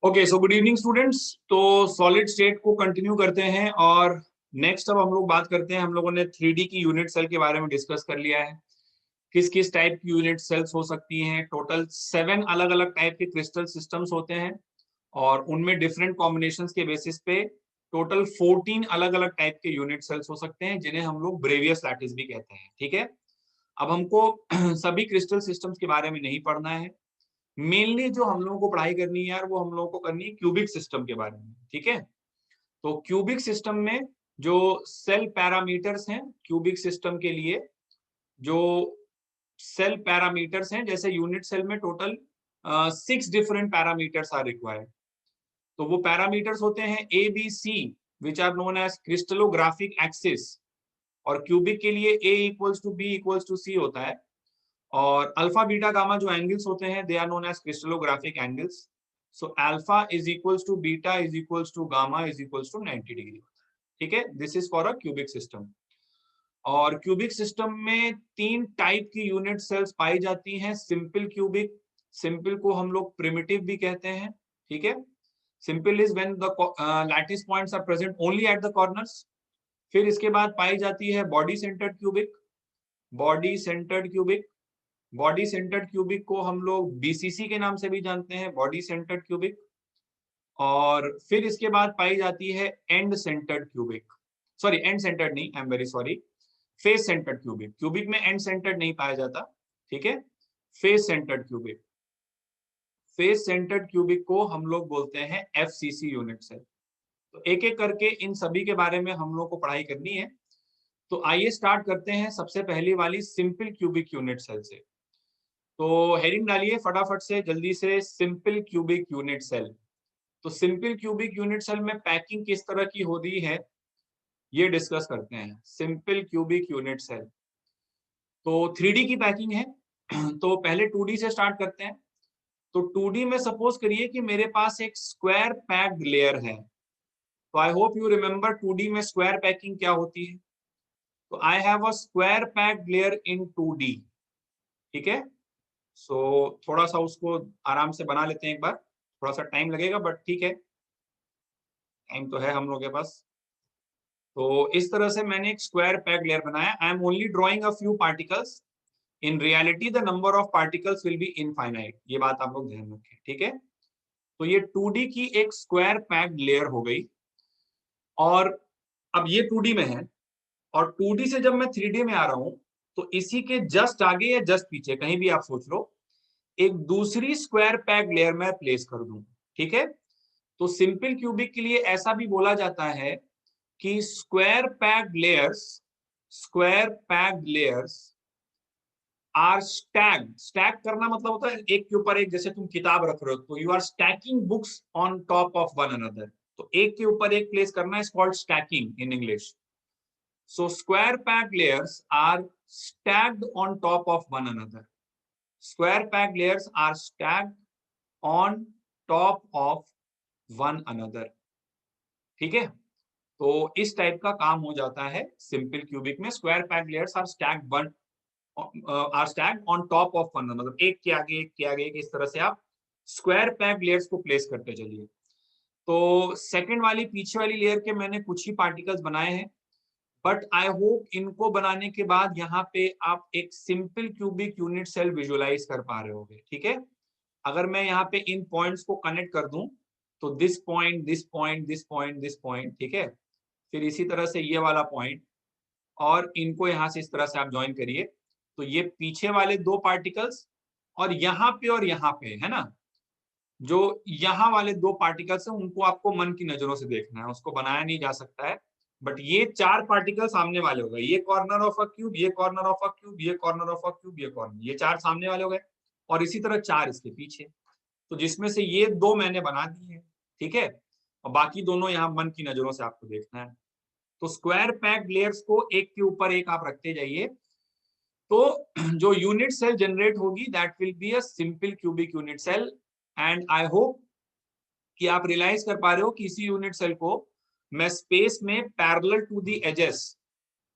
Okay, so good evening students. तो solid state को continue करते हैं और नेक्स्ट अब हम लोग बात करते हैं। हम लोगों ने 3D की यूनिट सेल के बारे में डिस्कस कर लिया है। किस किस टाइप की यूनिट सेल्स हो सकती हैं। टोटल 7 अलग अलग टाइप के क्रिस्टल सिस्टम्स होते हैं और उनमें डिफरेंट कॉम्बिनेशंस के बेसिस पे टोटल 14 अलग अलग टाइप के यूनिट सेल्स हो सकते हैं, जिन्हें हम लोग ब्रेवियस लैटिस भी कहते हैं। ठीक है, अब हमको सभी क्रिस्टल सिस्टम्स के बारे में नहीं पढ़ना है। मेनली जो हम लोगों को पढ़ाई करनी है यार, वो हम लोगों को करनी है क्यूबिक सिस्टम के बारे में। ठीक है, तो क्यूबिक सिस्टम में जो सेल पैरामीटर्स हैं क्यूबिक सिस्टम के लिए, जो सेल पैरामीटर्स हैं, जैसे यूनिट सेल में total 6 different parameters are required. तो वो पैरामीटर्स होते हैं A B C, which are known as crystallographic axis. और क्यूबिक के लिए A equals to B equals to C होता है। और अल्फा बीटा गामा जो एंगल्स होते हैं, they are known as crystallographic angles. So alpha is equals to beta is equals to gamma is equals to 90 degree. ठीक है, this is for a cubic system. और cubic system में 3 type की unit sales पाई जाती हैं। Simple cubic, simple को हम लोग प्रिमिटिव भी कहते हैं। ठीक है, simple is when the lattice points are present only at the corners. फिर इसके बाद पाई जाती है body centred cubic. Body centred cubic, body centred cubic को हम लोग बीसीसी के नाम से भी जानते हैं, बॉडी सेंटर्ड क्यूबिक। और फिर इसके बाद पाई जाती है end centred cubic. Sorry, end centred नहीं, I am very sorry, face centred cubic. Cubic में एंड सेंटर्ड नहीं पाया जाता। ठीक है, face centred cubic. Face centred cubic को हम लोग बोलते हैं एफसीसी यूनिट सेल। तो एक एक करके इन सभी के बारे में हम लोग को पढ़ाई करनी है। तो आइए स्टार्ट करते हैं सबसे पहली वाली सिंपल क्यूबिक यूनिट सेल से। तो हेडिंग डालिए फटाफट से, जल्दी से, सिंपल क्यूबिक यूनिट सेल। तो सिंपल क्यूबिक यूनिट सेल में पैकिंग किस तरह की होती है, ये डिस्कस करते हैं। सिंपल क्यूबिक यूनिट सेल तो 3D की पैकिंग है। तो पहले 2D से स्टार्ट करते हैं। तो 2D में सपोज करिए कि मेरे पास एक स्क्वायर पैक्ड लेयर है। तो I hope you remember 2D में स्क्वायर पैकिंग क्या होती है। तो I have a square packed layer in 2D। ठीक है, सो थोड़ा सा उसको आराम से बना लेते हैं एक बार। थोड़ा सा टाइम लगेगा बट ठीक है, टाइम तो है हम लोग के पास। तो इस तरह से मैंने एक स्क्वायर पैक्ड लेयर बनाया। I am only drawing a few particles. In reality the number of particles will be infinite, ये बात आप लोग ध्यान रखें। ठीक है, तो ये 2D की एक स्क्वायर पैक्ड लेयर हो गई। और अब ये 2D में है, और 2D से जब मैं 3D में आ रहा हूं, तो इसी के जस्ट आगे या जस्ट पीछे, कहीं भी आप सोच लो, एक दूसरी स्क्वायर पैक्ड लेयर में प्लेस कर दूं। ठीक है, तो सिंपल क्यूबिक के लिए ऐसा भी बोला जाता है कि square packed layers are stacked. Stack करना मतलब होता है एक के ऊपर एक, जैसे तुम किताब रख रहे हो तो you are stacking books on top of one another. तो एक के ऊपर एक प्लेस करना is called stacking in English. So square packed layers are stacked on top of one another. Square packed layers are stacked on top of one another. ठीक है, तो इस टाइप का काम हो जाता है सिंपल क्यूबिक में। Square packed layers are stacked on top of one, मतलब एक के आगे एक के आगे एक, इस तरह से आप स्क्वायर पैक्ड लेयर्स को प्लेस करते चलिए। तो सेकंड वाली पीछे वाली लेयर के मैंने कुछ ही पार्टिकल्स बनाए हैं, बट आई होप इनको बनाने के बाद यहाँ पे आप एक simple cubic unit cell visualise कर पा रहे होगे। ठीक है, अगर मैं यहाँ पे इन पॉइंट्स को कनेक्ट कर दूं, तो this point, this point, this point, this point, ठीक है, फिर इसी तरह से ये वाला पॉइंट, और इनको यहाँ से इस तरह से आप ज्वाइन करिए। तो ये पीछे वाले 2 पार्टिकल्स, और यहाँ पे है ना, जो यहाँ वाले 2 पार्टिकल्स हैं, उनको आपको मन की नजरों से देखना है, उसको बनाया नहीं जा सकता है। बट ये 4 पार्टिकल सामने वाले हो गए, ये कॉर्नर ऑफ अ क्यूब, ये कॉर्नर ऑफ अ क्यूब, ये कॉर्नर ऑफ अ क्यूब, ये कॉर्नर, ये 4 सामने वाले हो गए, और इसी तरह 4 इसके पीछे। तो जिसमें से ये 2 मैंने बना दिए हैं। ठीक है, और बाकी दोनों यहाँ मन की नजरों से आपको देखना है। तो स्क्वायर पैक्ड लेयर्स को एक के ऊपर एक आप रखते जाइए, तो जो यूनिट सेल जनरेट होगी that will be a simple cubic unit cell. And I hope कि आप रियलाइज कर पा रहे हो कि इसी यूनिट सेल को मैं स्पेस में पैरेलल टू द एजेस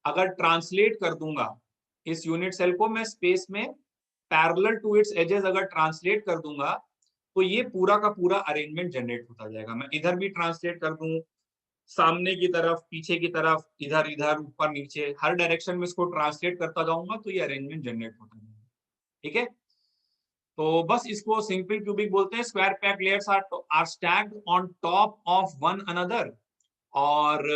अगर ट्रांसलेट कर दूंगा, इस यूनिट सेल को मैं स्पेस में पैरेलल टू इट्स एजेस अगर ट्रांसलेट कर दूंगा, तो ये पूरा का पूरा अरेंजमेंट जनरेट होता जाएगा। मैं इधर भी ट्रांसलेट कर दूं, सामने की तरफ, पीछे की तरफ, इधर इधर, ऊपर नीचे, हर डायरेक्शन में इसको ट्रांसलेट करता जाऊंगा तो ये अरेंजमेंट जनरेट होता जाएगा। ठीक है, तो बस इसको सिंपल क्यूबिक बोलते हैं। Square packed layers are stacked on top of one another, और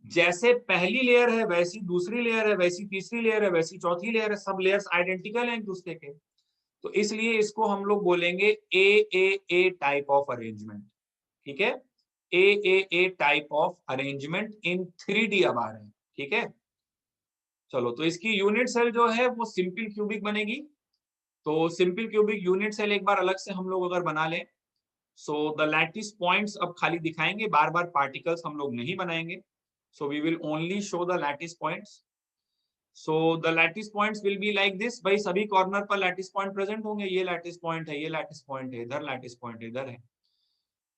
जैसे पहली लेयर है वैसी दूसरी लेयर है, वैसी तीसरी लेयर है, वैसी चौथी लेयर है, सब लेयर्स आइडेंटिकल हैं एक दूसरे के। तो इसलिए इसको हम लोग बोलेंगे ए टाइप ऑफ अरेंजमेंट। ठीक है, A type of arrangement in 3D अब आ रहे हैं। ठीक है, चलो, तो इसकी यूनिट सेल जो है वो सिंपल क्यूबिक बनेगी। तो सिंपल क्यूबिक यूनिट सेल एक बार अलग से हम लोग अगर बना लें, सो द लैटिस पॉइंट्स अब खाली दिखाएंगे, बार बार पार्टिकल्स हम लोग नहीं बनाएंगे। So we will only show the lattice points. So the lattice points will be like this. भाई सभी कॉर्नर पर लैटिस पॉइंट प्रेजेंट होंगे। ये लैटिस पॉइंट है, ये लैटिस पॉइंट है, इधर लैटिस पॉइंट इधर है,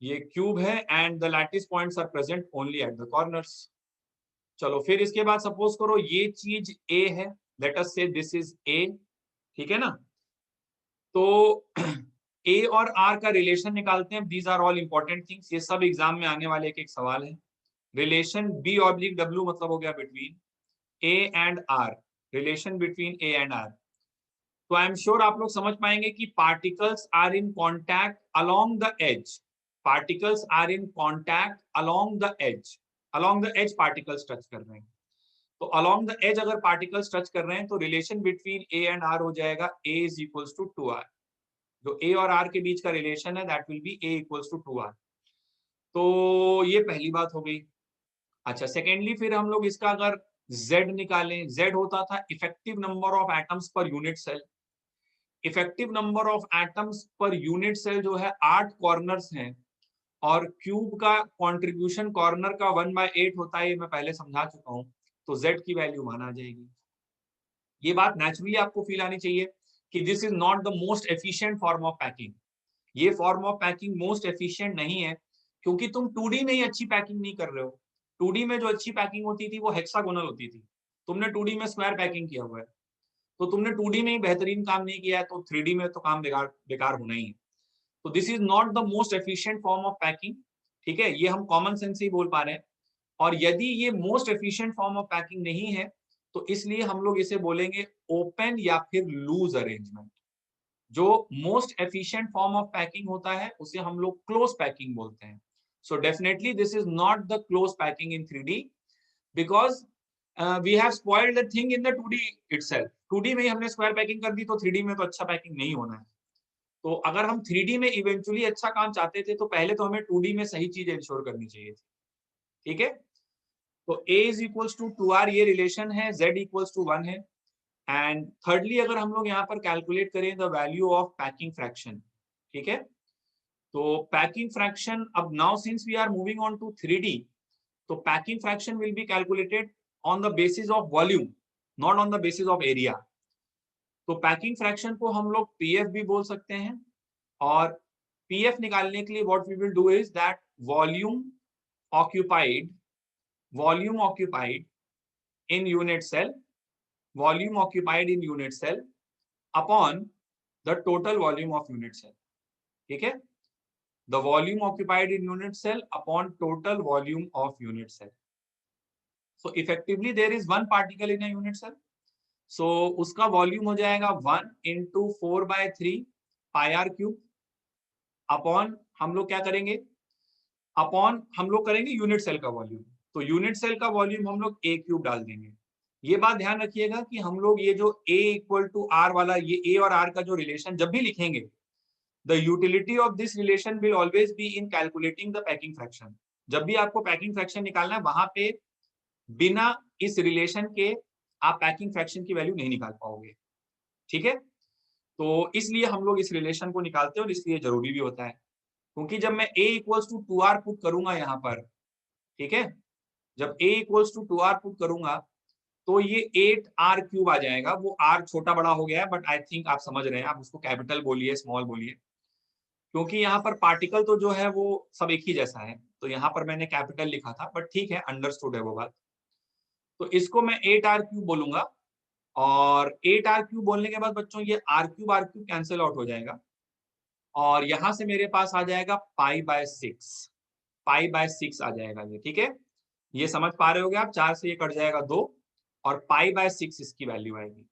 ये क्यूब है, and the lattice points are present only at the corners. चलो, फिर इसके बाद सपोज करो ये चीज ए है, लेट अस से दिस इज ए। ठीक है ना, तो ए और आर का रिलेशन निकालते हैं। These are all important things, ये सब एग्जाम में आने वाले एक सवाल है। रिलेशन बी ऑब्लिक डब्ल्यू मतलब हो गया between a and r, relation between a and r. तो आई एम श्योर आप लोग समझ पाएंगे कि particles are in contact along the edge. Particles are in contact along the edge, along the edge particles touch कर रहे हैं। तो अलोंग द एज अगर पार्टिकल्स टच कर रहे हैं तो relation between a and r हो जाएगा ए इज इक्वल्स टू 2r। जो ए और आर के बीच का रिलेशन है that will be a equals to 2r। तो ये पहली बात हो गई। अच्छा, सेकेंडली फिर हम लोग इसका अगर z निकालें, z होता था effective number of atoms per unit cell. Effective number of atoms per unit cell जो है 8 कॉर्नर्स हैं, और क्यूब का कंट्रीब्यूशन कॉर्नर का 1/8 होता है, ये मैं पहले समझा चुका हूं। तो z की वैल्यू 1 आ जाएगी। ये बात नेचुरली आपको फील आनी चाहिए कि this is not the most efficient form of packing. ये form of packing most efficient नहीं है, क्योंकि तुम 2D में ही अच्छी पैकिंग नहीं कर रहे हो। 2D में जो अच्छी पैकिंग होती थी वो हेक्सागोनल होती थी। तुमने 2D में स्क्वायर पैकिंग किया हुआ है, तो तुमने 2D में ही बेहतरीन काम नहीं किया है, तो 3D में तो काम बेकार बेकार होना ही है। तो this is not the most efficient form of packing. ठीक है, ये हम कॉमन सेंस से ही बोल पा रहे हैं। और यदि ये most efficient form of packing नहीं है, तो इसलिए हम लोग इसे बोलेंगे ओपन या फिर लूज अरेंजमेंट। जो most efficient form of packing होता है उसे हम लोग क्लोज पैकिंग बोलते हैं। So definitely this is not the close packing in 3D, because we have spoiled the thing in the 2D itself. 2D में ही हमने स्क्वायर पैकिंग कर दी, तो 3D में तो अच्छा पैकिंग नहीं होना है। तो अगर हम 3D में इवेंचुअली अच्छा काम चाहते थे, तो पहले तो हमें 2D में सही चीज इंश्योर करनी चाहिए थी। ठीक है, तो a is equals to 2r ये रिलेशन है, z इक्वल्स टू 1 है। एंड थर्डली अगर हम लोग यहाँ पर कैलकुलेट करें the value of packing fraction. ठीक है, तो पैकिंग फ्रैक्शन, अब now since we are moving on to 3D, तो packing fraction will be calculated on the basis of volume, not on the basis of area. तो packing fraction को हम लोग PF भी बोल सकते हैं, और पीएफ निकालने के लिए what we will do is that volume occupied, volume occupied in unit cell, volume occupied in unit cell upon the total volume of unit cell. ठीक है, the volume occupied in unit cell upon total volume of unit cell. So effectively there is one particle in a unit cell, so उसका volume हो जाएगा 1 into 4/3 pi r cube upon, हम लोग क्या करेंगे, upon हम लोग करेंगे यूनिट सेल का वॉल्यूम। तो यूनिट सेल का वॉल्यूम हम लोग a क्यूब डाल देंगे। ये बात ध्यान रखिएगा कि हम लोग ये जो a इक्वल टू आर वाला, ये a और r का जो रिलेशन जब भी लिखेंगे, the utility of this relation will always be in calculating the packing fraction. जब भी आपको पैकिंग फ्रैक्शन निकालना है, वहां पे बिना इस रिलेशन के आप पैकिंग फ्रैक्शन की वैल्यू नहीं निकाल पाओगे। ठीक है, तो इसलिए हम लोग इस रिलेशन को निकालते हैं, और इसलिए जरूरी भी होता है, क्योंकि जब मैं a equals to 2r put करूंगा यहाँ पर, ठीक है, जब a equals to 2r put करूंगा, तो ये 8r क्यूब आ जाएगा। वो r छोटा बड़ा हो गया है, बट आई थिंक आप समझ रहे हैं, आप उसको कैपिटल बोलिए स्मॉल बोलिए, क्योंकि यहाँ पर पार्टिकल तो जो है वो सब एक ही जैसा है, तो यहाँ पर मैंने कैपिटल लिखा था, बट ठीक है, अंडरस्टूड है वो बात। तो इसको मैं 8r क्यूब बोलूंगा, और 8r क्यूब बोलने के बाद बच्चों ये r क्यूब कैंसिल आउट हो जाएगा, और यहां से मेरे पास आ जाएगा π/6, π/6 आ जाएगा ये, ठीक है। ये समझ पा रहे होगे आप, 4 से ये कट जाएगा 2 और π/6 इसकी वैल्यू आएगी।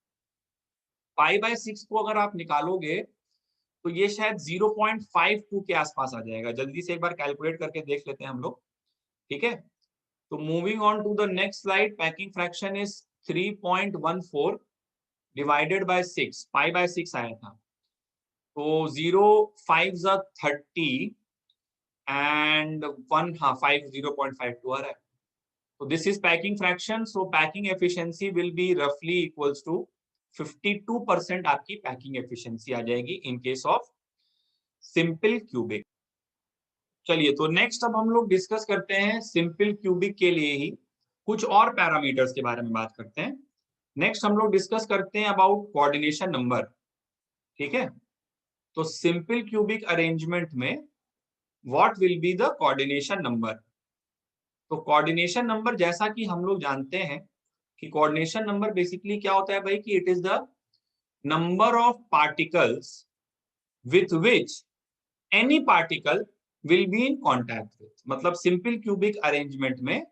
π/6 को अगर आप निकालोगे तो ये शायद 0.52 के आसपास आ जाएगा। जल्दी से एक बार कैलकुलेट करके देख लेते हैं हम लोग, ठीक है। तो moving on to the next slide, packing fraction is 3.14 divided by 6, π/6 आया था। तो 0 5 30 एंड 1 हाँ 5 0.52 आ रहा है। So this is packing fraction. So packing efficiency will be roughly equals to 52% आपकी packing efficiency आ जाएगी in case of simple cubic. चलिए, तो नेक्स्ट अब हम लोग डिस्कस करते हैं सिंपल क्यूबिक के लिए ही कुछ और पैरामीटर्स के बारे में बात करते हैं। नेक्स्ट हम लोग डिस्कस करते हैं अबाउट कोऑर्डिनेशन नंबर, ठीक है। तो सिंपल क्यूबिक अरेंजमेंट में what will be the coordination number. तो कोऑर्डिनेशन नंबर जैसा कि हम लोग जानते हैं कि कोऑर्डिनेशन नंबर बेसिकली क्या होता है भाई, कि it is the number of particles with which any particle will be in contact with. मतलब सिंपल क्यूबिक अरेंजमेंट में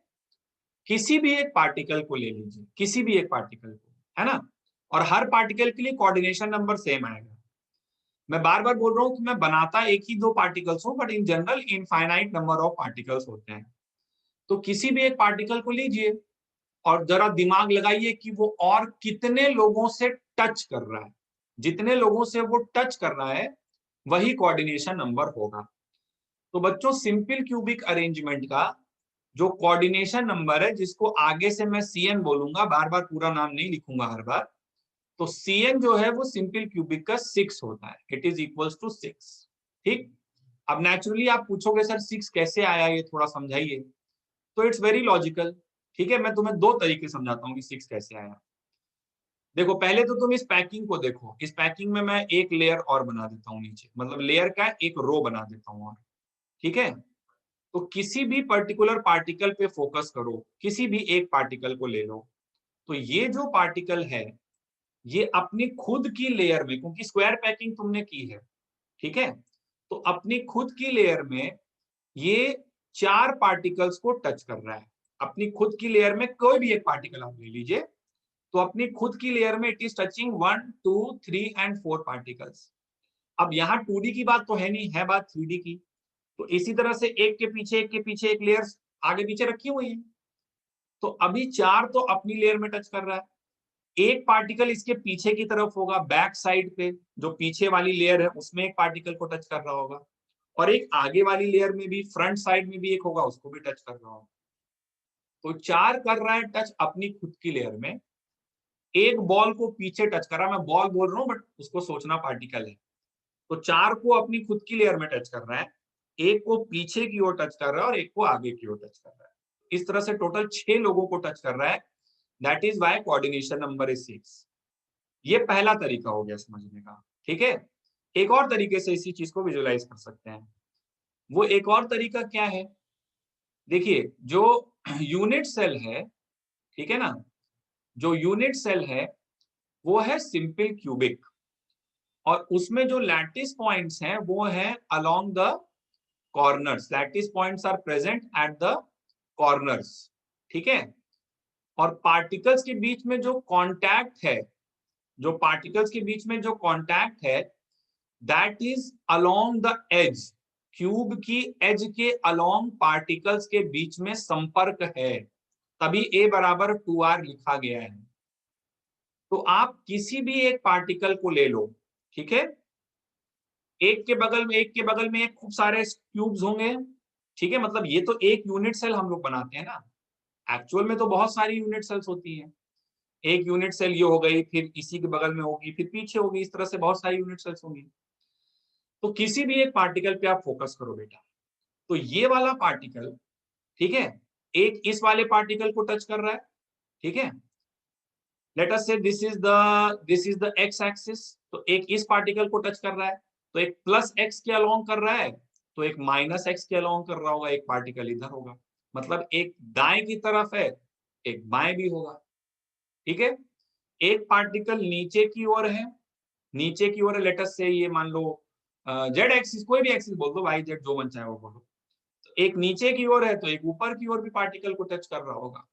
किसी भी एक पार्टिकल को ले लीजिए, किसी भी एक पार्टिकल को, है ना, और हर पार्टिकल के लिए कोऑर्डिनेशन नंबर सेम आएगा। मैं बार बार बोल रहा हूं कि मैं बनाता एक ही दो पार्टिकल्स हूं, but in general infinite number of particles होते हैं। तो किसी भी एक पार्टिकल को लीजिए और जरा दिमाग लगाइए कि वो और कितने लोगों से टच कर रहा है। जितने लोगों से वो टच कर रहा है वही कोऑर्डिनेशन नंबर होगा। तो बच्चों, सिंपल क्यूबिक अरेंजमेंट का जो कोऑर्डिनेशन नंबर है, जिसको आगे से मैं CN बोलूंगा, बार बार पूरा नाम नहीं लिखूंगा हर बार, तो CN जो है वो सिंपल क्यूबिक का 6 होता है। इट इज इक्वल्स टू 6, ठीक। अब नेचुरली आप पूछोगे सर 6 कैसे आया, ये थोड़ा समझाइए। तो इट्स वेरी लॉजिकल, ठीक है। मैं तुम्हें दो तरीके समझाता हूँ कि 6 कैसे आया। देखो, पहले तो तुम इस पैकिंग को देखो। इस पैकिंग में मैं एक लेयर और बना देता हूँ नीचे, मतलब लेयर का एक रो बना देता हूँ और, ठीक है। तो किसी भी पर्टिकुलर पार्टिकल पे फोकस करो, किसी भी एक पार्टिकल को ले लो। तो ये जो पार्टिकल है ये अपनी खुद की लेयर में, क्योंकि स्क्वायर पैकिंग तुमने की है, ठीक है, तो अपनी खुद की लेयर में ये 4 पार्टिकल्स को टच कर रहा है। अपनी खुद की लेयर में कोई भी एक पार्टिकल आप ले लीजिए, तो अपनी खुद की लेयर में it is touching 1 2 3 and 4 particles. अब यहाँ 2D की बात तो है नहीं, है बात 3D की। तो इसी तरह से एक के पीछे एक लेयर आगे पीछे रखी हुई है। तो अभी 4 तो अपनी लेयर में टच कर रहा है, एक पार्टिकल इसके पीछे की तरफ होगा, बैक साइड पे जो पीछे वाली लेयर है उसमें एक पार्टिकल को टच कर रहा होगा, और एक आगे वाली लेयर में भी, फ्रंट साइड में भी एक होगा, उसको भी टच कर रहा होगा। तो 4 कर रहा है टच अपनी खुद की लेयर में, एक बॉल को पीछे टच कर रहा है। मैं बॉल बोल रहा हूँ बट उसको सोचना पार्टिकल है। तो 4 को अपनी खुद की लेयर में टच कर रहा है, एक को पीछे की ओर टच कर रहा है और एक को आगे की ओर टच कर रहा है। इस तरह से टोटल 6 लोगों को टच कर रहा है। That is why coordination number is 6। ये पहला तरीका हो गया समझने का, ठीक है। एक और तरीके से इसी चीज को विजुअलाइज कर सकते हैं। वो एक और तरीका क्या है, देखिए, जो यूनिट सेल है, ठीक है ना, जो यूनिट सेल है वो है सिंपल क्यूबिक, और उसमें जो लैटिस पॉइंट्स हैं वो है along the corners. Lattice points are present at the corners, ठीक है। और पार्टिकल्स के बीच में जो कांटेक्ट है, जो पार्टिकल्स के बीच में जो कांटेक्ट है, that is along the edge. Cube की एज के अलोंग पार्टिकल्स के बीच में संपर्क है, तभी A बराबर 2R लिखा गया है। तो आप किसी भी एक पार्टिकल को ले लो, ठीक है, एक के बगल में एक खूब सारे क्यूब्स होंगे, ठीक है। मतलब ये तो एक यूनिट सेल हम लोग बनाते हैं ना, एक्चुअल में तो बहुत सारी यूनिट सेल्स होती हैं। एक यूनिट सेल ये हो गई, फिर इसी के बगल में होगी, फिर पीछे होगी, इस तरह से बहुत सारी यूनिट सेल्स होंगी। तो किसी भी एक पार्टिकल पे आप फोकस करो बेटा। तो ये वाला पार्टिकल, ठीक है, एक इस वाले पार्टिकल को टच कर रहा है, ठीक है। लेट अस से this is the x axis. तो एक इस पार्टिकल को टच कर रहा है, तो एक प्लस एक्स के अलोंग कर रहा है, तो एक माइनस एक्स के अलोंग कर रहा होगा, एक पार्टिकल इधर होगा। मतलब एक दाएं की तरफ है, एक बाएं भी होगा, ठीक है। एक पार्टिकल नीचे की ओर है, नीचे की ओर लेट अस से ये मान लो जेड एक्सिस, कोई भी एक्सिस बोल दो, वाई जेड जो मन चाहे वो बोलो। तो एक नीचे की ओर है तो एक ऊपर की ओर भी पार्टिकल को टच कर रहा होगा।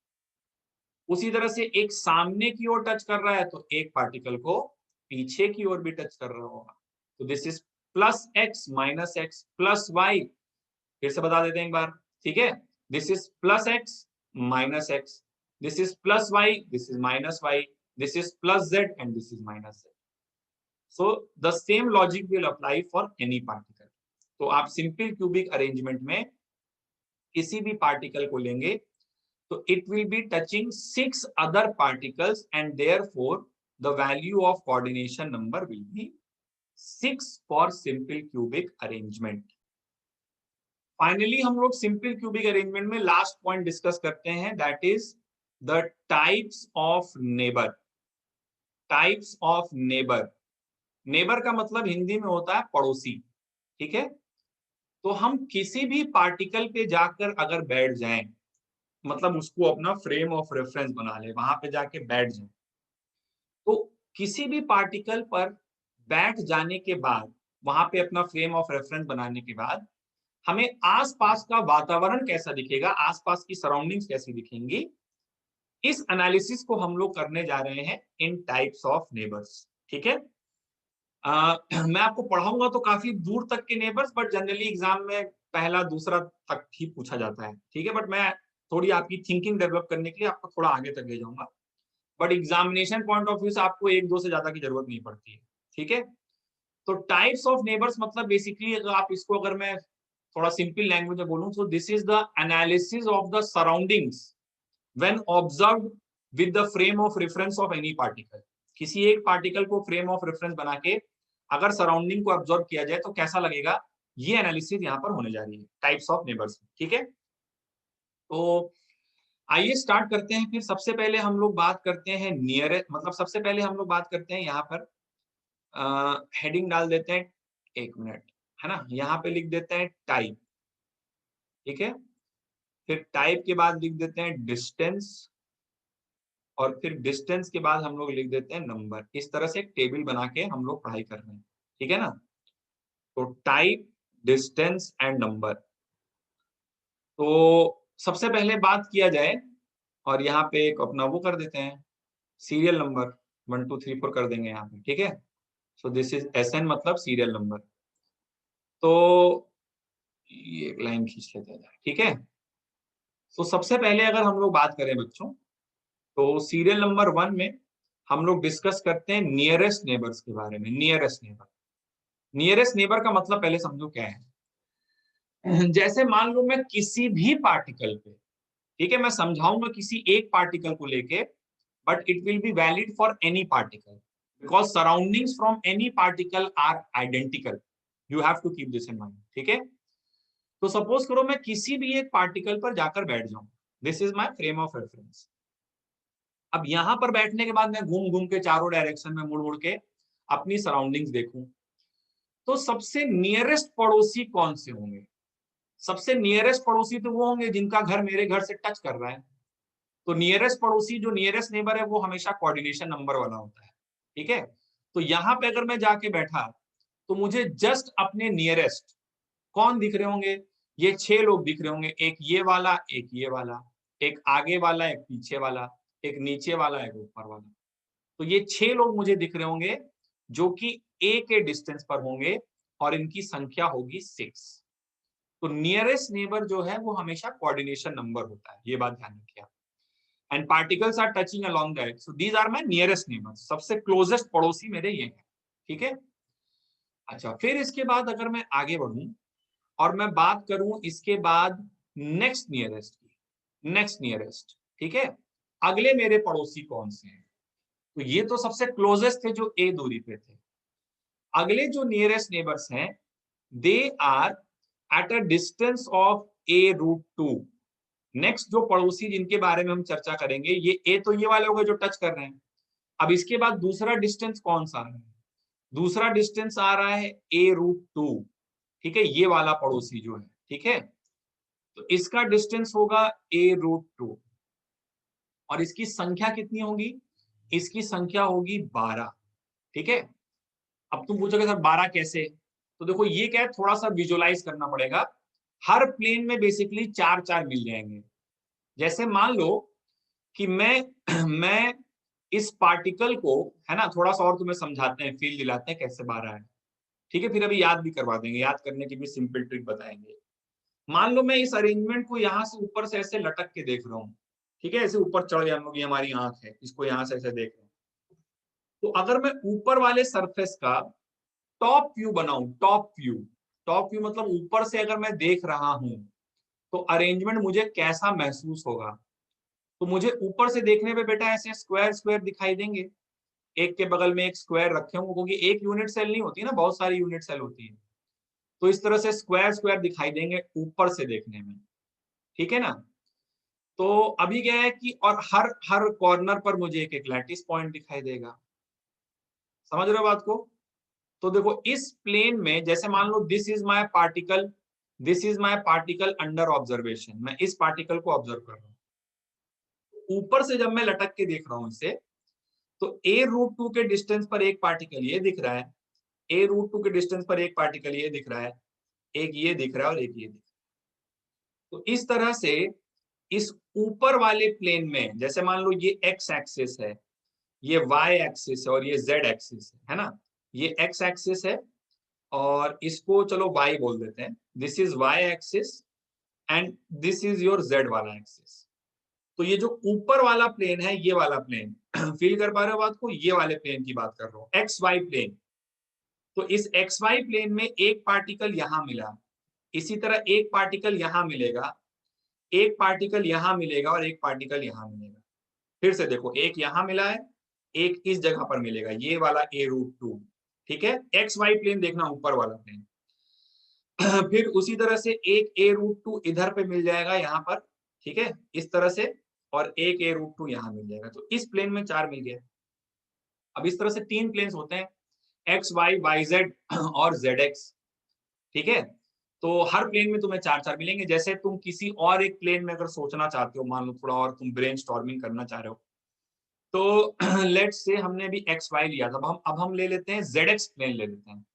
उसी तरह से एक सामने की ओर टच कर रहा है तो एक पार्टिकल को पीछे की ओर भी टच कर रहा होगा। तो this is plus x minus x plus y. फिर से बता देते हैं एक बार, ठीक है। This is plus x minus x, this is plus y, this is minus y, this is plus z and this is minus z. So the same logic will apply for any particle. तो आप simple cubic arrangement में किसी भी particle को लेंगे तो it will be touching 6 other particles and therefore the value of coordination number will be 6 for simple cubic arrangement. Finally हम लोग simple cubic arrangement में last point discuss करते हैं, that is the types of neighbor. Types of neighbor. Neighbor का मतलब हिंदी में होता है पड़ोसी, ठीक है। तो हम किसी भी पार्टिकल पे जाकर अगर बैठ जाएं, मतलब उसको अपना फ्रेम ऑफ रेफरेंस बना ले, वहां पे जाके बैठ जाए, तो किसी भी पार्टिकल पर बैठ जाने के बाद, वहां पे अपना फ्रेम ऑफ रेफरेंस बनाने के बाद, हमें आसपास का वातावरण कैसा दिखेगा, आसपास की सराउंडिंग्स कैसी दिखेंगी, इस एनालिसिस को हम लोग करने जा रहे हैं इन टाइप्स ऑफ नेबर्स, ठीक है। मैं आपको पढ़ाऊंगा तो काफी दूर तक के नेबर्स, बट जनरली एग्जाम में पहला दूसरा तक ही पूछा जाता है, ठीक है। बट मैं थोड़ी आपकी थिंकिंग डेवलप करने के लिए आपको थोड़ा आगे तक ले जाऊंगा, but examination point of view से आपको एक दो से ज्यादा की जरूरत नहीं पड़ती है, ठीक है। तो टाइप्स ऑफ नेबर्स मतलब बेसिकली अगर आप इसको, अगर मैं थोड़ा सिंपल लैंग्वेज में बोलूं, तो this is the analysis of the surroundings when observed with the frame of reference of any particle. किसी एक पार्टिकल को फ्रेम ऑफ रेफरेंस बना के अगर सराउंडिंग को ऑब्जर्व किया जाए तो कैसा लगेगा, ये एनालिसिस यहाँ पर होने जा रही है टाइप्स ऑफ नेबर्स, ठीक है। तो आइए स्टार्ट करते हैं। फिर सबसे पहले हम लोग बात करते हैं नियरेस्ट, मतलब सबसे पहले हम लोग बात करते हैं यहाँ पर, हेडिंग डाल देते हैं, एक मिनट, है ना, यहाँ पे लिख देते हैं टाइप, ठीक है। फिर टाइप के बाद लिख देते हैं डिस्टेंस, और फिर डिस्टेंस के बाद हम लोग लिख देते हैं नंबर। इस तरह से एक टेबल बना के हम लोग पढ़ाई कर रहे हैं, ठीक है ना। तो टाइप, डिस्टेंस एंड नंबर। तो सबसे पहले बात किया जाए, और यहाँ पे एक अपना वो कर देते हैं, सीरियल नंबर 1 2 3 4 कर देंगे यहाँ पे, ठीक है। सो दिस इज SN, मतलब सीरियल नंबर। तो ये एक लाइन खींच लेते हैं, ठीक है। तो सबसे पहले अगर हम लोग बात करें बच्चों, तो सीरियल नंबर 1 में हम लोग डिस्कस करते हैं नियरेस्ट नेबर्स के बारे में। नियरेस्ट नेबर, नियरेस्ट नेबर का मतलब पहले समझो क्या है। जैसे मान लो मैं किसी भी पार्टिकल पे, ठीक है, मैं समझाऊंगा किसी एक पार्टिकल को लेके, but it will be valid for any particle because surroundings from any particle are identical. You have to keep this in mind, ठीक है। तो सपोज करो मैं किसी भी एक पार्टिकल पर जाकर बैठ जाऊं, this is my frame of reference. अब यहां पर बैठने के बाद मैं घूम घूम के चारों डायरेक्शन में मुड़ मुड़ के अपनी सराउंडिंग्स देखूं, तो सबसे नियरेस्ट पड़ोसी कौन से होंगे? सबसे नियरेस्ट पड़ोसी तो वो होंगे जिनका घर मेरे घर से टच कर रहा है। तो नियरेस्ट पड़ोसी, जो नियरेस्ट नेबर है, वो हमेशा कोऑर्डिनेशन नंबर वाला होता है, ठीक है। तो यहाँ पे अगर मैं जाके बैठा तो मुझे जस्ट अपने नियरेस्ट कौन दिख रहे होंगे? ये 6 लोग दिख रहे होंगे, एक ये वाला, एक ये वाला, एक आगे वाला, एक पीछे वाला, एक नीचे वाला, एक ऊपर वाला। तो ये 6 लोग मुझे दिख रहे होंगे जो कि A के डिस्टेंस पर होंगे, और इनकी संख्या होगी 6। तो नियरेस्ट नेबर जो है वो हमेशा कोऑर्डिनेशन नंबर होता है, ये बात ध्यान रखिए। And particles are touching along that, so these are my nearest neighbors. सबसे क्लोजेस्ट पड़ोसी मेरे ये हैं, ठीक है। अच्छा, फिर इसके बाद अगर मैं आगे बढ़ूं और मैं बात करूं इसके बाद नेक्स्ट नियरेस्ट की, नेक्स्ट नियरेस्ट, ठीक है, अगले मेरे पड़ोसी कौन से हैं? तो ये तो सबसे क्लोजेस्ट थे जो A दूरी पे थे। अगले जो नियरेस्ट नेबर्स हैं, they are at a distance of A√2। नेक्स्ट जो पड़ोसी जिनके बारे में हम चर्चा करेंगे, ये ए तो ये वाले हो गए जो टच कर रहे हैं। अब इसके बाद दूसरा डिस्टेंस कौन सा है? दूसरा डिस्टेंस आ रहा है A√2, ठीक है, ये वाला पड़ोसी जो है, ठीक है। तो इसका डिस्टेंस होगा A√2, और इसकी संख्या कितनी होगी? इसकी संख्या होगी 12, ठीक है। अब तुम पूछोगे सर 12 कैसे? तो देखो ये क्या है, थोड़ा सा विजुअलाइज करना पड़ेगा। हर प्लेन में बेसिकली 4 मिल जाएंगे। जैसे मान लो कि मैं इस पार्टिकल को, है ना, थोड़ा सा और तुम्हें समझाते हैं, फील दिलाते हैं कैसे बाहर आए। ठीक है, फिर अभी याद भी करवा देंगे, याद करने की भी सिंपल ट्रिक बताएंगे। मान लो मैं इस अरेंजमेंट को यहाँ से ऊपर से ऐसे लटक के देख रहा हूँ। ठीक है, ऐसे ऊपर चढ़ गया, ये हमारी आंख है, इसको यहाँ से ऐसे देख रहा हूँ। तो अगर मैं ऊपर वाले सरफेस का टॉप व्यू बनाऊं, टॉप व्यू मतलब ऊपर से अगर मैं देख रहा हूं, तो अरेंजमेंट मुझे कैसा महसूस होगा। तो मुझे ऊपर से देखने पे बेटा ऐसे स्क्वायर स्क्वायर दिखाई देंगे, एक के बगल में एक स्क्वायर रखे होंगे, क्योंकि एक यूनिट सेल नहीं होती ना, बहुत सारी यूनिट सेल होती है। तो इस तरह से स्क्वायर स्क्वायर दिखाई देंगे ऊपर से देखने में। ठीक है ना। तो अभी क्या है कि और हर हर कॉर्नर पर मुझे एक एक लैटिस पॉइंट दिखाई देगा। समझ रहे हो बात को। तो देखो इस प्लेन में, जैसे मान लो this is my particle, this is my particle under observation, मैं इस पार्टिकल को ऑब्जर्व कर रहा हूँ। ऊपर से जब मैं लटक के देख रहा हूँ इसे, तो a√2 के डिस्टेंस पर एक पार्टिकल ये दिख रहा है, a√2 के डिस्टेंस पर एक पार्टिकल ये दिख रहा है, एक ये दिख रहा है और एक ये दिख रहा है। तो इस तरह से इस ऊपर वाले प्लेन में, जैसे मान लो ये x एक्सिस है, ये y एक्सिस है और ये z एक्सिस है ना। ये x एक्सिस है और इसको चलो y बोल देते हैं। This is y axis and this is your z वाला एक्सिस। तो ये जो ऊपर वाला प्लेन है, ये वाला प्लेन फील कर पा रहे हो बात को, ये वाले प्लेन की बात कर रहा हूँ, एक्स वाई प्लेन। तो इस एक्स वाई प्लेन में एक पार्टिकल यहां मिला, इसी तरह एक पार्टिकल यहां मिलेगा, एक पार्टिकल यहां मिलेगा और एक पार्टिकल यहां मिलेगा। फिर से देखो, एक यहां मिला है, एक इस जगह पर मिलेगा, ये वाला a√2। ठीक है, एक्स वाई प्लेन देखना, ऊपर वाला प्लेन। फिर उसी तरह से एक a√2 इधर पे मिल जाएगा यहाँ पर। ठीक है, इस तरह से, और एक a√2 यहाँ मिल जाएगा। तो इस प्लेन में 4 मिल गया। अब इस तरह से 3 प्लेन्स होते हैं, एक्स वाई, वाई जेड और जेड एक्स। ठीक है, तो हर प्लेन में तुम्हें 4 मिलेंगे। जैसे तुम किसी और एक प्लेन में अगर सोचना चाहते हो, मान लो थोड़ा और तुम ब्रेनस्टॉर्मिंग करना चाह रहे हो, तो लेट्स से हमने भी एक्स वाई लिया था, अब हम ले लेते हैं जेड एक्स प्लेन ले लेते हैं।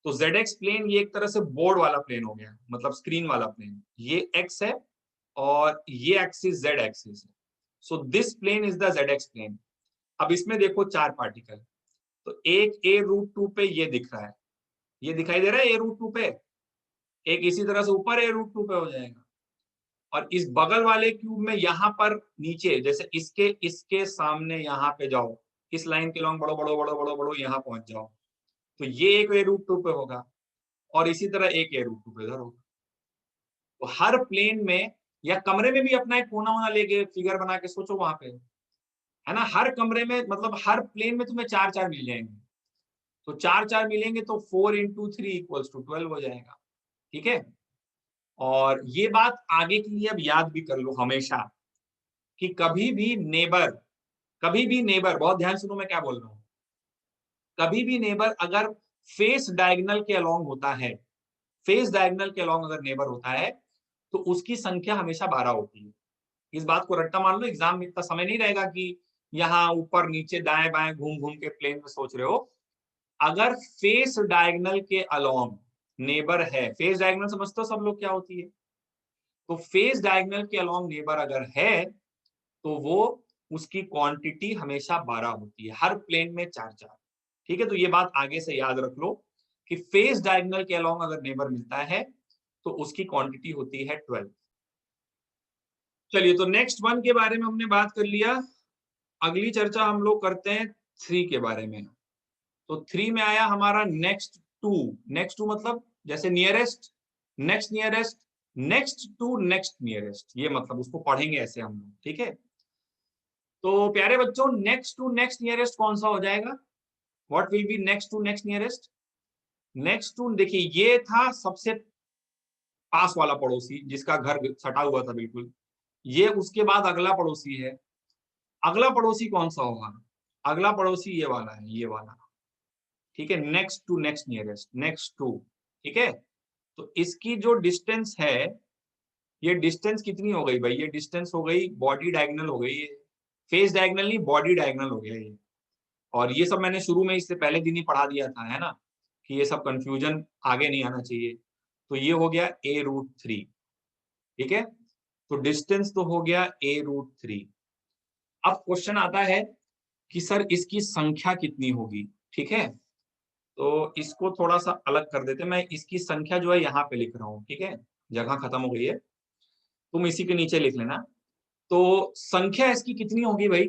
तो जेड एक्स प्लेन ये एक तरह से बोर्ड वाला प्लेन हो गया, मतलब स्क्रीन वाला प्लेन। ये एक्स है और ये एक्सिस जेड एक्सिस है। So this plane is the z x plane. अब इसमें देखो 4 पार्टिकल, तो एक a√2 पे ये दिख रहा है, ये दिखाई दे रहा है a√2 पे, एक इसी तरह से ऊपर a√2 पे हो जाएगा। और इस बगल वाले क्यूब में यहाँ पर नीचे, जैसे इसके इसके सामने यहाँ पे जाओ, इस लाइन के लॉन्ग बढ़ो बढ़ो बढ़ो बढ़ो बढ़ो, यहाँ पहुंच जाओ, तो ये एक a√2 पे होगा और इसी तरह एक a√2 पे इधर होगा। तो हर प्लेन में, या कमरे में भी अपना एक कोना वोना लेके फिगर बना के सोचो वहां पे, है ना, हर कमरे में, मतलब हर प्लेन में तुम्हें 4 मिल जाएंगे। तो 4 मिलेंगे तो 4 × 3 = 12 हो जाएगा। ठीक है, और ये बात आगे के लिए अब याद भी कर लो हमेशा, कि कभी भी नेबर, बहुत ध्यान सुनो मैं क्या बोल रहा हूँ, कभी भी नेबर अगर फेस डायगोनल के अलोंग होता है, फेस डायगोनल के अलोंग अगर नेबर होता है, तो उसकी संख्या हमेशा 12 होती है। इस बात को रट्टा मान लो, एग्जाम में इतना समय नहीं रहेगा कि यहाँ ऊपर नीचे दाएं बाएं घूम घूम के प्लेन में सोच रहे हो। अगर फेस डायगोनल के अलोंग नेबर है, फेस डायगोनल समझते हो सब लोग क्या होती है, तो फेस डायगोनल के अलोंग नेबर अगर है, तो वो, उसकी क्वांटिटी हमेशा 12 होती है, हर प्लेन में 4। ठीक है, तो ये बात आगे से याद रख लो कि फेस डायगोनल के अलोंग अगर नेबर मिलता है, तो उसकी क्वांटिटी होती है 12। चलिए, तो नेक्स्ट 1 के बारे में हमने बात कर लिया। अगली चर्चा हम लोग करते हैं 3 के बारे में। तो 3 में आया हमारा नेक्स्ट 2। नेक्स्ट 2 मतलब जैसे nearest, next nearest, next to next nearest, ये मतलब उसको पढ़ेंगे ऐसे हम लोग। ठीक है, तो प्यारे बच्चों, नेक्स्ट टू नेक्स्ट नियरेस्ट कौन सा हो जाएगा? What will be next to next nearest? Next to, देखिए ये था सबसे पास वाला पड़ोसी जिसका घर सटा हुआ था बिल्कुल, ये उसके बाद अगला पड़ोसी है। अगला पड़ोसी कौन सा होगा? अगला पड़ोसी ये वाला है, ये वाला। ठीक है, next to next nearest, next to. ठीक है, तो इसकी जो डिस्टेंस है, ये डिस्टेंस कितनी हो गई भाई? ये डिस्टेंस हो गई, बॉडी डायगोनल हो गई, फेस डायगोनल नहीं, बॉडी डायगोनल हो गया ये। और ये सब मैंने शुरू में इससे पहले दिन ही पढ़ा दिया था, है ना। कि ये सब कंफ्यूजन आगे नहीं आना चाहिए। तो ये हो गया a√3, ठीक है। तो डिस्टेंस तो हो गया a√3। अब क्वेश्चन आता है कि सर इसकी संख्या कितनी होगी, ठीक है। तो इसको थोड़ा सा अलग कर देते हैं, मैं इसकी संख्या जो है यहाँ पे लिख रहा हूँ, ठीक है, जगह खत्म हो गई है, तुम इसी के नीचे लिख लेना। तो संख्या इसकी कितनी होगी भाई,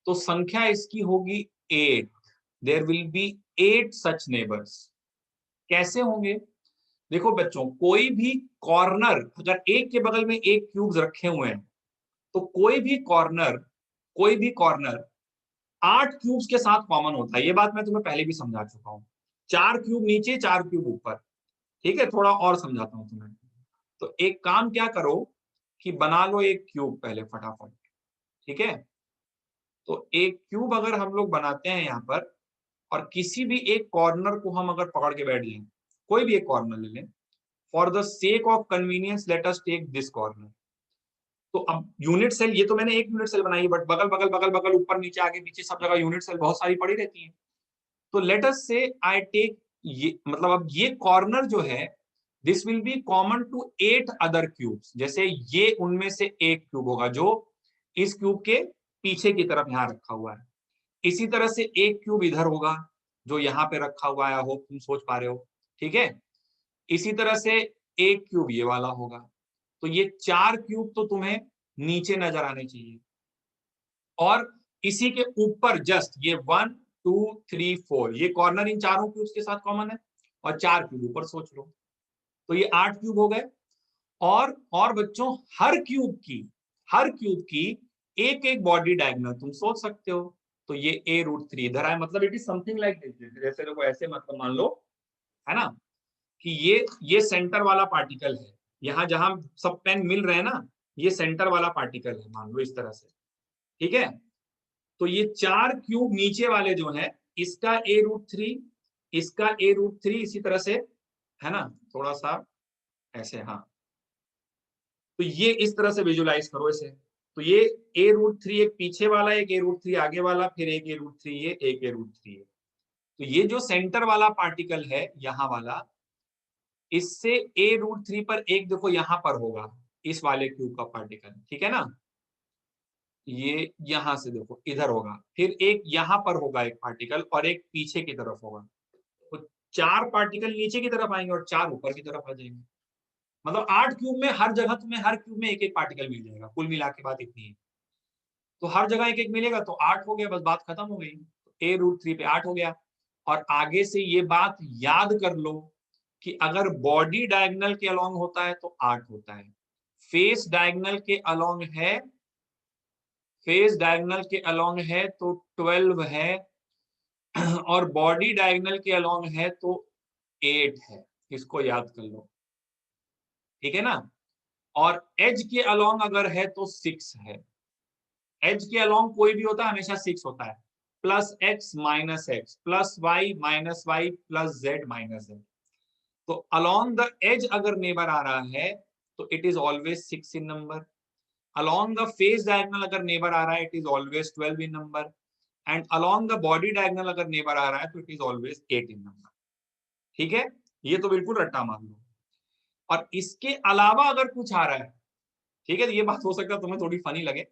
तो संख्या इसकी होगी 8। There will be 8 such neighbours. कैसे होंगे, देखो बच्चों, कोई भी कॉर्नर अगर एक के बगल में एक क्यूब्स रखे हुए हैं, तो कोई भी कॉर्नर 8 क्यूब्स के साथ कॉमन होता है। ये बात मैं तुम्हें पहले भी समझा चुका हूँ। 4 क्यूब नीचे, 4 क्यूब ऊपर, ठीक है। थोड़ा और समझाता हूँ तुम्हें। तो एक काम क्या करो कि बना लो एक क्यूब पहले फटाफट, ठीक है। तो एक क्यूब अगर हम लोग बनाते हैं यहाँ पर, और किसी भी एक कॉर्नर को हम अगर पकड़ के बैठ जाएं, कोई भी एक कॉर्नर ले लें, for the sake of convenience let us take this corner. तो अब यूनिट सेल, ये तो मैंने एक यूनिट सेल बनाई है, बट बगल बगल बगल बगल ऊपर नीचे आगे पीछे सब जगह यूनिट सेल बहुत सारी पड़ी रहती है। तो लेट अस से आई टेक, ये मतलब अब ये कॉर्नर जो है, this will be common to 8 other cubes. जैसे ये उनमें से एक क्यूब होगा जो इस क्यूब के पीछे की तरफ यहाँ रखा हुआ है। इसी तरह से एक क्यूब इधर होगा जो यहाँ पे रखा हुआ है, होप तुम सोच पा रहे हो, ठीक है। इसी तरह से एक क्यूब ये वाला होगा। तो ये 4 क्यूब तो तुम्हें नीचे नजर आने चाहिए, और इसी के ऊपर जस्ट ये 1 2 3 4 ये कॉर्नर इन चारों क्यूब्स के साथ कॉमन है, और 4 क्यूब ऊपर सोच लो। तो ये 8 क्यूब हो गए। और बच्चों, हर क्यूब की एक एक बॉडी डायगोनल तुम सोच सकते हो। तो ये a√3 इधर आए, मतलब it is something like this. जैसे देखो, ऐसे मतलब मान लो, है ना, कि ये सेंटर वाला पार्टिकल है, यहाँ जहां सब पेन मिल रहे हैं ना, ये सेंटर वाला पार्टिकल है, मान लो इस तरह से, ठीक है। तो ये 4 क्यूब नीचे वाले जो है, इसका a√3, इसका a√3, इसी तरह से, है ना, थोड़ा सा ऐसे, हाँ। तो ये इस तरह से विजुलाइज करो इसे। तो ये a√3 एक पीछे वाला, एक a√3 आगे वाला, फिर एक a√3 ये, एक a√3 ये। तो ये जो सेंटर वाला पार्टिकल है यहाँ वाला, इससे a√3 पर एक देखो यहाँ पर होगा, इस वाले क्यूब का पार्टिकल, ठीक है ना। ये यहां से देखो इधर होगा, फिर एक यहाँ पर होगा एक पार्टिकल, और एक पीछे की तरफ होगा। तो 4 पार्टिकल नीचे की तरफ आएंगे और 4 ऊपर की तरफ आ जाएंगे। मतलब 8 क्यूब में हर जगह तुम्हें हर क्यूब में एक एक पार्टिकल मिल जाएगा। कुल मिला के बात इतनी है। तो हर जगह एक एक मिलेगा, तो 8 हो गया, बस बात खत्म हो गई। a√3 पे 8 हो गया। और आगे से ये बात याद कर लो कि अगर बॉडी डायगोनल के अलोंग होता है तो 8 होता है, फेस डायगोनल के अलोंग है, फेस डायगोनल के अलोंग है तो 12 है, और बॉडी डायगोनल के अलोंग है तो 8 है। इसको याद कर लो, ठीक है ना। और एज के अलोंग अगर है तो 6 है। एज के अलोंग कोई भी होता है हमेशा 6 होता है। Plus x minus x plus Y minus Y plus z minus z. तो अलोंग द एज अगर नेबर आ रहा है तो it is always 6 in number. Along the face diagonal अगर नेबर आ रहा है it is always 12 in number. And along the body diagonal अगर नेबर आ रहा है तो it is always 8 in number, ठीक है। ये तो बिल्कुल रट्टा मान लो। और इसके अलावा अगर कुछ आ रहा है, ठीक है, तो ये बात हो सकता है तुम्हें थोड़ी फनी लगे,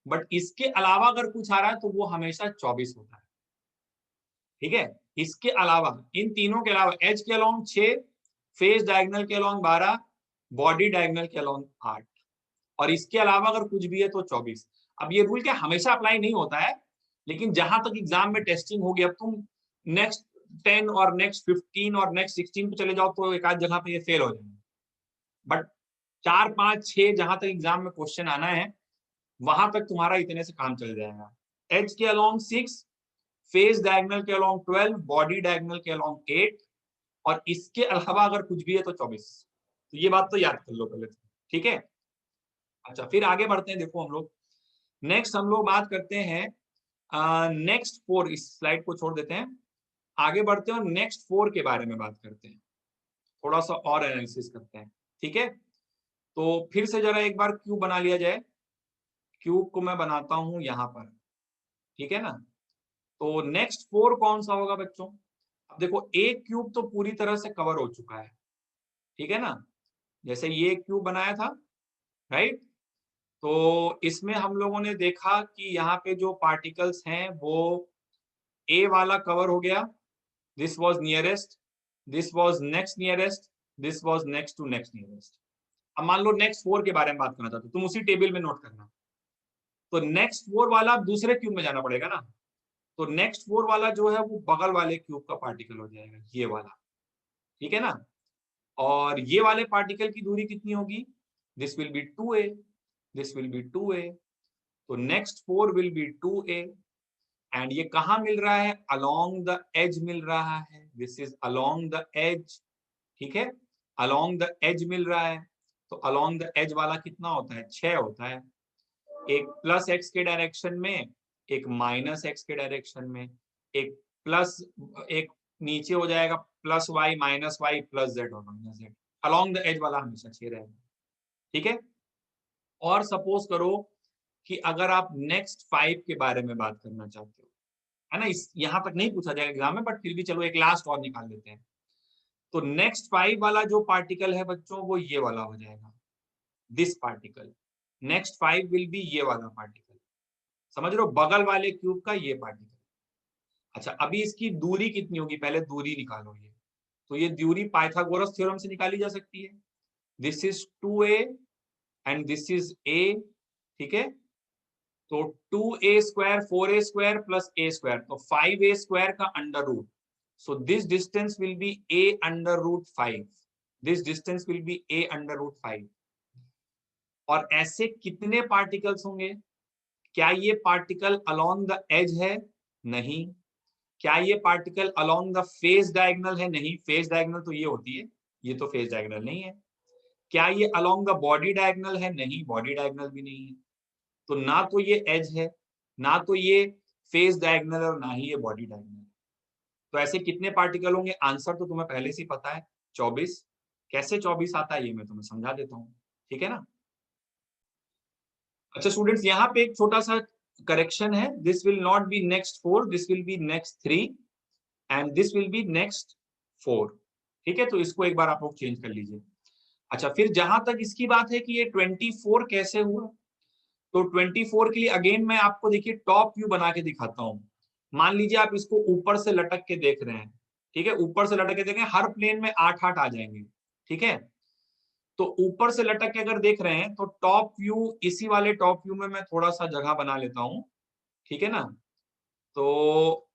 बट इसके अलावा अगर कुछ आ रहा है तो वो हमेशा 24 होता है, ठीक है। इसके अलावा, इन तीनों के अलावा, एज के अलोंग 6, फेस डायगोनल के अलोंग 12, बॉडी डायगोनल के अलोंग 8, और इसके अलावा अगर कुछ भी है तो 24। अब ये रूल क्या हमेशा अप्लाई नहीं होता है, लेकिन जहां तक एग्जाम में टेस्टिंग होगी, अब तुम नेक्स्ट 10 और नेक्स्ट 15 और नेक्स्ट 16 पे चले जाओ तो एक आध जगह पे ये फेल हो जाएंगे, बट 4 5 6 जहां तक एग्जाम में क्वेश्चन आना है, वहां तक तुम्हारा इतने से काम चल जाएगा। एज के अलोंग 6, फेस डायगोनल के अलोंग 12, बॉडी डायगोनल के अलोंग 8, और इसके अलावा अगर कुछ भी है तो 24। तो ये बात तो याद कर लो पहले, ठीक है। अच्छा, फिर आगे बढ़ते हैं। देखो हम लोग नेक्स्ट हम लोग बात करते हैं नेक्स्ट 4। इस स्लाइड को छोड़ देते हैं, आगे बढ़ते हैं और नेक्स्ट 4 के बारे में बात करते हैं, थोड़ा सा और एनालिसिस करते हैं, ठीक है। तो फिर से जरा एक बार क्यूब बना लिया जाए। क्यूब को मैं बनाता हूं यहाँ पर, ठीक है ना। तो नेक्स्ट 4 कौन सा होगा बच्चों। अब देखो एक क्यूब तो पूरी तरह से कवर हो चुका है, ठीक है ना, जैसे ये क्यूब बनाया था, राइट। तो इसमें हम लोगों ने देखा कि यहाँ पे जो पार्टिकल्स हैं वो ए वाला कवर हो गया, this was nearest, this was next nearest, this was next to next nearest. अब मान लो नेक्स्ट 4 के बारे में बात करना चाहते हो, तुम उसी टेबल में नोट करना। तो नेक्स्ट 4 वाला दूसरे क्यूब में जाना पड़ेगा ना, तो नेक्स्ट 4 वाला जो है वो बगल वाले क्यूब का पार्टिकल हो जाएगा, ये वाला, ठीक है ना। और ये वाले पार्टिकल की दूरी कितनी होगी, this will B 2a, this will B 2a, तो next 4 will be 2a, and ये कहाँ मिल रहा है, अलोंग द एज मिल रहा है, this is along the edge, ठीक है, अलोंग द एज मिल रहा है। तो अलोंग द एज वाला कितना होता है, 6 होता है, एक प्लस एक्स के डायरेक्शन में, एक माइनस एक्स के डायरेक्शन में, एक प्लस, एक नीचे हो जाएगा plus Y minus Y plus Z और minus Z, along the edge वाला हमेशा 6 रहेगा, ठीक है। और सपोज करो कि अगर आप नेक्स्ट 5 के बारे में बात करना चाहते हो, है ना, इस यहाँ तक नहीं पूछा जाएगा एग्जाम में, बट फिर भी चलो एक लास्ट और निकाल लेते हैं। तो नेक्स्ट 5 वाला जो पार्टिकल है बच्चों वो ये वाला हो जाएगा, this particle, next 5 will be ये वाला पार्टिकल, समझ रहे हो, बगल वाले क्यूब का ये पार्टिकल। अच्छा अभी इसकी दूरी कितनी होगी, पहले दूरी निकालो ये, तो ये दूरी पाइथागोरस थ्योरम से निकाली जा सकती है, this is 2a and this is a, ठीक है। तो 2a square 4a square plus a square, तो 5a स्क्वायर का under root, so this distance will be a under root 5, this distance will be a under root 5। और ऐसे कितने particles होंगे, क्या ये पार्टिकल अलोंग द एज है, नहीं। क्या ये particle along the face diagonal है, नहीं, फेस डायगोनल तो ये होती है, ये तो फेस डायगोनल नहीं है। क्या ये अलोंग द बॉडी डायगोनल है, नहीं, बॉडी डायगोनल भी नहीं है। तो ना तो ये एज है, ना तो ये फेस डायगोनल और ना ही ये बॉडी डायगोनल। तो ऐसे कितने पार्टिकल होंगे, आंसर तो तुम्हें पहले से पता है, 24। कैसे 24 आता है ये मैं तुम्हें समझा देता हूँ, ठीक है ना। अच्छा स्टूडेंट्स यहाँ पे एक छोटा सा करेक्शन है, this will not be next 4, this will be next 3 and this will be next 4, ठीक है। तो इसको एक बार आप लोग चेंज कर लीजिए। अच्छा फिर जहां तक इसकी बात है कि ये 24 कैसे हुआ, तो 24 के लिए अगेन मैं आपको देखिए टॉप व्यू बना के दिखाता हूँ। मान लीजिए आप इसको ऊपर से लटक के देख रहे हैं, ठीक है, ऊपर से लटक के देखें, हर प्लेन में 8 आ जाएंगे, ठीक है। तो ऊपर से लटक के अगर देख रहे हैं तो टॉप व्यू, इसी वाले टॉप व्यू में मैं थोड़ा सा जगह बना लेता हूँ, ठीक है ना। तो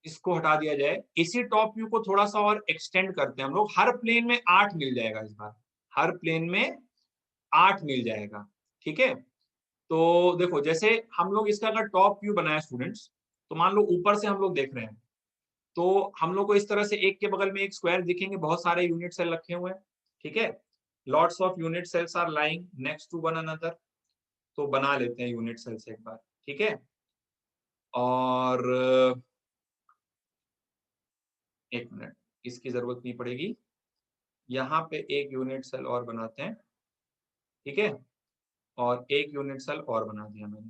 इसको हटा दिया जाए, इसी टॉप व्यू को थोड़ा सा और एक्सटेंड करते हैं हम लोग, हर प्लेन में 8 मिल जाएगा इस बार, हर प्लेन में 8 मिल जाएगा, ठीक है। तो देखो जैसे हम लोग इसका अगर टॉप व्यू बनाए स्टूडेंट्स, तो मान लो ऊपर से हम लोग देख रहे हैं, तो हम लोग को इस तरह से एक के बगल में एक स्क्वायर दिखेंगे, बहुत सारे यूनिट सेल रखे हुए हैं, ठीक है, lots of unit cells are lying next to one another. तो बना लेते हैं यूनिट सेल्स एक बार, ठीक है। और एक मिनट, इसकी जरूरत नहीं पड़ेगी, यहाँ पे एक यूनिट सेल और बनाते हैं, ठीक है, और एक यूनिट सेल और बना दिया मैंने,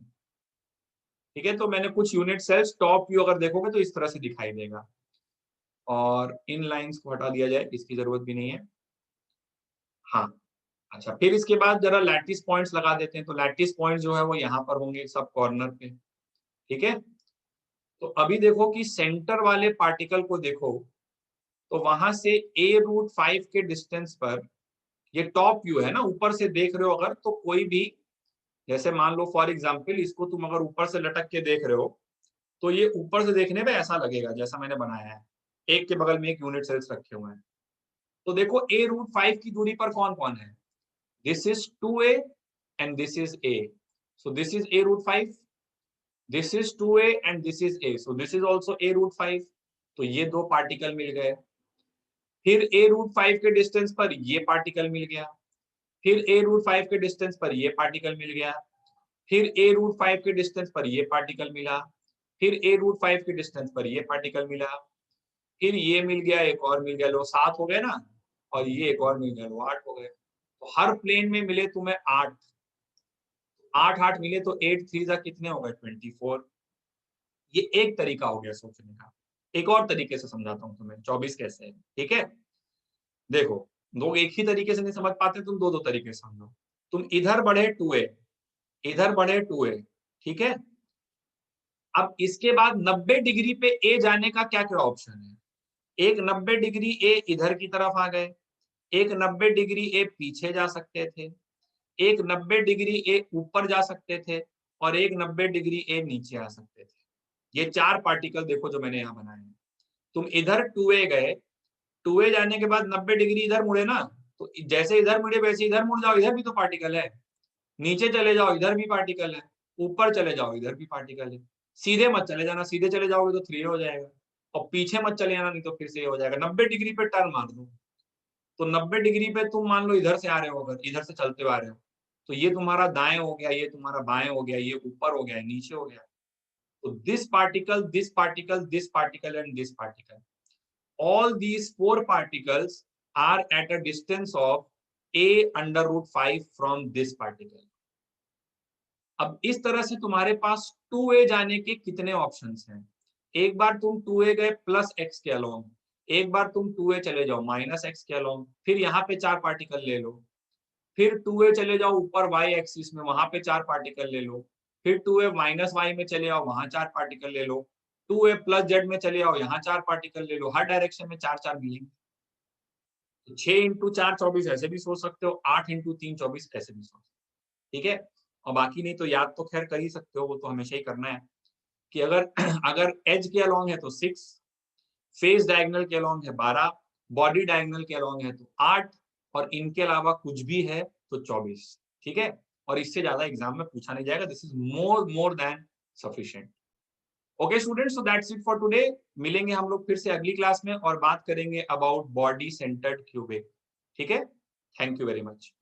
ठीक है। तो मैंने कुछ यूनिट सेल्स टॉप व्यू अगर देखोगे तो इस तरह से दिखाई देगा, और इन लाइंस को हटा दिया जाए, इसकी जरूरत भी नहीं है, हाँ। अच्छा फिर इसके बाद जरा लैटिस पॉइंट्स लगा देते हैं, तो लैटिस पॉइंट जो है वो यहाँ पर होंगे सब कॉर्नर पे, ठीक है। तो अभी देखो कि सेंटर वाले पार्टिकल को देखो, तो वहां से a√5 के डिस्टेंस पर, ये टॉप व्यू है ना, ऊपर से देख रहे हो अगर, तो कोई भी, जैसे मान लो फॉर एग्जांपल इसको तुम अगर ऊपर से लटक के देख रहे हो, तो ये ऊपर से देखने में ऐसा लगेगा जैसा मैंने बनाया है, एक के बगल में एक यूनिट सेल्स रखे हुए हैं। तो देखो a√5 की दूरी पर कौन कौन है, this is 2a and this is a, so this is a√5, this is 2a and this is a, so this is also a√5, तो ये दो पार्टिकल मिल गए। फिर a√5 के डिस्टेंस पर ये पार्टिकल मिल गया, फिर a√5 के डिस्टेंस पर ये पार्टिकल मिल गया, फिर a√5 के डिस्टेंस पर ये पार्टिकल मिला, फिर a√5 के डिस्टेंस पर ये पार्टिकल मिला, फिर ये मिल गया, एक और मिल गया, लो 7 हो गए ना, और ये एक और मिल गया, लो 8 हो गए। तो हर प्लेन में मिले तुम्हें 8, 8 मिले, तो 8 3 कितने हो गए, 24। ये एक तरीका हो गया सोचने का। एक और तरीके से समझाता हूँ तुम्हें 24 कैसे है, ठीक है। देखो, लोग एक ही तरीके से नहीं समझ पाते, तुम दो दो तरीके से समझो। तुम इधर बढ़े 2a, इधर बढ़े 2a, ठीक है। अब इसके बाद 90 डिग्री पे ए जाने का क्या क्या ऑप्शन है? एक 90 डिग्री ए इधर की तरफ आ गए, एक 90 डिग्री ए पीछे जा सकते थे, एक 90 डिग्री ए ऊपर जा सकते थे और एक 90 डिग्री ए नीचे आ सकते थे। ये 4 पार्टिकल देखो जो मैंने यहाँ बनाए हैं। तुम इधर 2a गए, 2a जाने के बाद 90 डिग्री इधर मुड़े ना, तो जैसे इधर मुड़े वैसे इधर मुड़ जाओ, इधर भी तो पार्टिकल है। नीचे चले जाओ, इधर भी पार्टिकल है। ऊपर चले जाओ, इधर भी पार्टिकल है। सीधे मत चले जाना, सीधे चले जाओगे तो 3 हो जाएगा और पीछे मत चले जाना, नहीं तो फिर से ये हो जाएगा। 90 डिग्री पे टर्न मार दो, तो 90 डिग्री पे तुम मान लो इधर से आ रहे हो, अगर इधर से चलते हुए आ रहे हो, तो ये तुम्हारा दाएं हो गया, ये तुम्हारा बाएं हो गया, ये ऊपर हो गया, नीचे हो गया। तो this particle, this particle, this particle and this particle, all these 4 particles are at a distance of a√5 from this particle. अब इस तरह से तुम्हारे पास 2a जाने के कितने ऑप्शंस हैं? एक बार तुम 2a गए प्लस x के अलोंग, एक बार तुम 2a चले जाओ माइनस x के अलोंग, फिर यहाँ पे 4 पार्टिकल ले लो, फिर 2a चले जाओ ऊपर y एक्सिस में, वहां पे 4 पार्टिकल ले लो, फिर 2a माइनस y में चले आओ, वहां 4 पार्टिकल ले लो, 2a प्लस z में चले आओ, यहाँ 4 पार्टिकल ले लो, हर डायरेक्शन में 4 मिलेंगे। तो 6 इंटू 4 24 ऐसे भी सोच सकते हो, 8 इंटू 3 24 ऐसे भी सोच सकते हो, ठीक है। और बाकी नहीं तो याद तो खैर कर ही सकते हो, वो तो हमेशा ही करना है कि अगर अगर एज के अलोंग है तो 6, फेस डायगोनल के अलोंग है 12, बॉडी डायगोनल के अलोंग है तो 8 और इनके अलावा कुछ भी है तो 24, ठीक है। और इससे ज्यादा एग्जाम में पूछा नहीं जाएगा, this is more than sufficient. Okay students, so that's it for today. मिलेंगे हम लोग फिर से अगली क्लास में और बात करेंगे अबाउट बॉडी सेंटर्ड क्यूबिक, ठीक है। Thank you very much.